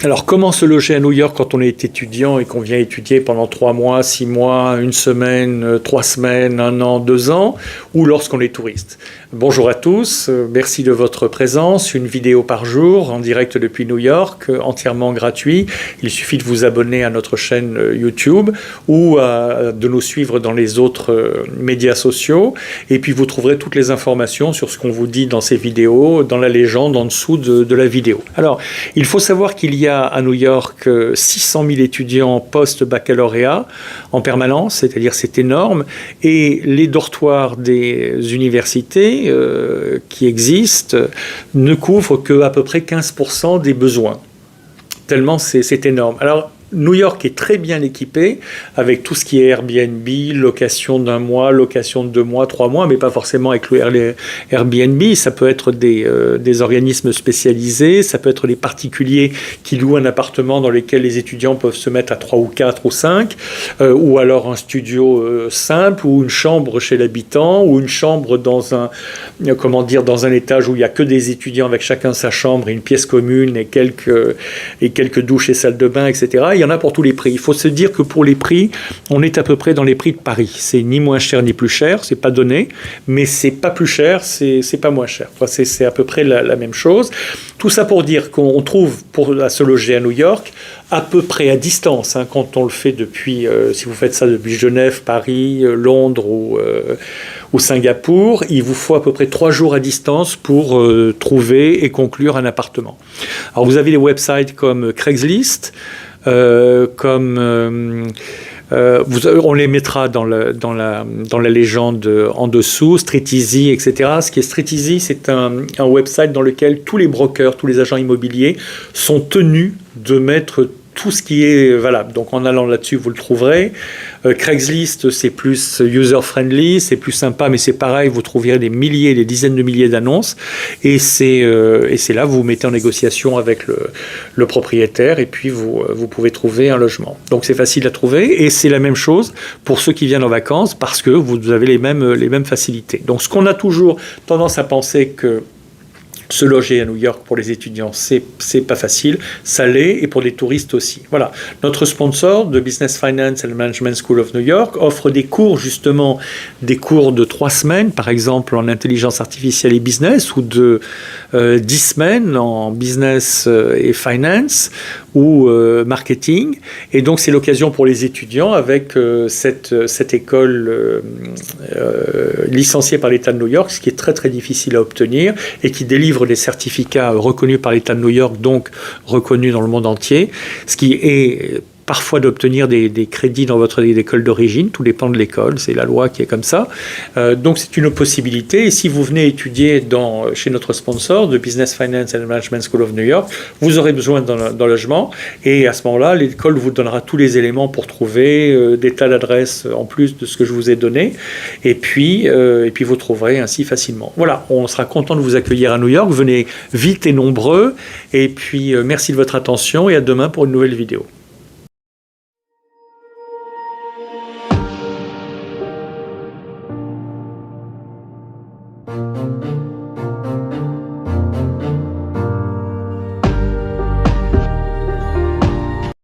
Alors, comment se loger à New York quand on est étudiant et qu'on vient étudier pendant 3 mois, 6 mois, 1 semaine, 3 semaines, 1 an, 2 ans, ou lorsqu'on est touriste? Bonjour à tous, merci de votre présence. Une vidéo par jour en direct depuis New York, entièrement gratuit. Il suffit de vous abonner à notre chaîne YouTube ou de nous suivre dans les autres médias sociaux. Et puis vous trouverez toutes les informations sur ce qu'on vous dit dans ces vidéos, dans la légende en dessous de la vidéo. Alors, il faut savoir qu'il y a à New York 600 000 étudiants post-baccalauréat en permanence, c'est-à-dire c'est énorme, et les dortoirs des universités qui existent ne couvrent qu'à peu près 15% des besoins, tellement c'est énorme. Alors, New York est très bien équipé avec tout ce qui est Airbnb, location d'1 mois, location de 2 mois, 3 mois, mais pas forcément avec le Airbnb. Ça peut être des organismes spécialisés, ça peut être des particuliers qui louent un appartement dans lequel les étudiants peuvent se mettre à 3 ou 4 ou 5, ou alors un studio simple, ou une chambre chez l'habitant, ou une chambre dans un étage où il n'y a que des étudiants avec chacun sa chambre et une pièce commune et quelques douches et salles de bain, etc. Il y en a pour tous les prix. Il faut se dire que pour les prix, on est à peu près dans les prix de Paris. C'est ni moins cher ni plus cher, c'est pas donné, mais c'est pas plus cher, c'est pas moins cher. Enfin, c'est à peu près la même chose. Tout ça pour dire qu'on trouve pour se loger à New York à peu près à distance, hein, quand on le fait depuis, si vous faites ça depuis Genève, Paris, Londres ou Singapour, il vous faut à peu près 3 jours à distance pour trouver et conclure un appartement. Alors vous avez des websites comme Craigslist, on les mettra dans la légende en dessous, StreetEasy, etc. Ce qui est StreetEasy, c'est un website dans lequel tous les brokers, tous les agents immobiliers sont tenus de mettre tout ce qui est valable. Donc en allant là-dessus, vous le trouverez. Craigslist, c'est plus user-friendly, c'est plus sympa, mais c'est pareil, vous trouverez des milliers, des dizaines de milliers d'annonces. Et c'est là, vous vous mettez en négociation avec le propriétaire et puis vous pouvez trouver un logement. Donc c'est facile à trouver et c'est la même chose pour ceux qui viennent en vacances parce que vous avez les mêmes facilités. Donc ce qu'on a toujours tendance à penser que se loger à New York pour les étudiants, c'est pas facile, ça l'est, et pour les touristes aussi. Voilà. Notre sponsor de Business Finance and Management School of New York offre des cours, justement, des cours de 3 semaines, par exemple en intelligence artificielle et business, ou de 10 semaines en business et finance, ou marketing. Et donc, c'est l'occasion pour les étudiants, avec cette école licenciée par l'État de New York, ce qui est très, très difficile à obtenir, et qui délivre des certificats reconnus par l'État de New York, donc reconnus dans le monde entier, ce qui est parfois d'obtenir des crédits dans votre école d'origine, tout dépend de l'école, c'est la loi qui est comme ça. Donc c'est une possibilité, et si vous venez étudier chez notre sponsor de Business Finance and Management School of New York, vous aurez besoin d'un logement, et à ce moment-là, l'école vous donnera tous les éléments pour trouver des tas d'adresses en plus de ce que je vous ai donné, et puis vous trouverez ainsi facilement. Voilà, on sera content de vous accueillir à New York, venez vite et nombreux, et puis merci de votre attention, et à demain pour une nouvelle vidéo.